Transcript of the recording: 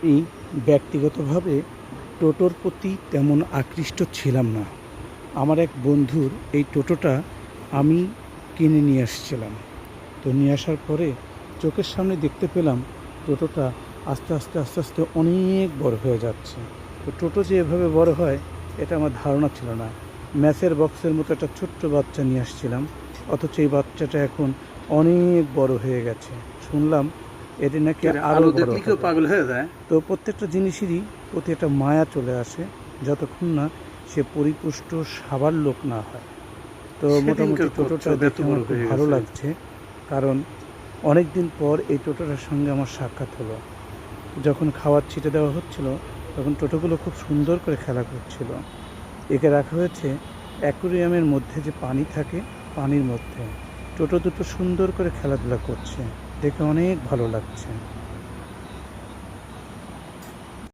আমি ব্যক্তিগতভাবে টোটোর প্রতি তেমন আকৃষ্ট ছিলাম না। আমার এক বন্ধুর এই টোটোটা আমি কিনে নিয়ে আসছিলাম। তো নিয়ে আসার পরে চোখের সামনে দেখতে পেলাম টোটোটা আস্তে আস্তে আস্তে আস্তে অনেক বড় হয়ে যাচ্ছে। তো টোটো যে এভাবে বড় হয় এটা আমার ধারণা ছিল না। ম্যাচের বক্সের মতো একটা ছোট্ট বাচ্চা নিয়ে আসছিলাম, অথচ এই বাচ্চাটা এখন অনেক বড় হয়ে গেছে। শুনলাম এটি নাকি আরও বড় হবে। পাগল হয়ে যায়। তো প্রত্যেকটা জিনিসেরই প্রতি একটা মায়া চলে আসে যতক্ষণ না সে পরিপুষ্ট সাবার লোক না হয়। তো মোটামুটি টোটোটা দেখে আমার খুব ভালো লাগছে, কারণ অনেক দিন পর এই টোটোটার সঙ্গে আমার সাক্ষাৎ হলো। যখন খাবার ছিটে দেওয়া হচ্ছিল তখন টোটোগুলো খুব সুন্দর করে খেলা করছিল। একে রাখা হয়েছে অ্যাকুরিয়ামের মধ্যে যে পানি থাকে, পানির মধ্যে টোটো দুটো সুন্দর করে খেলাধুলা করছে, দেখে অনেক ভালো লাগছে।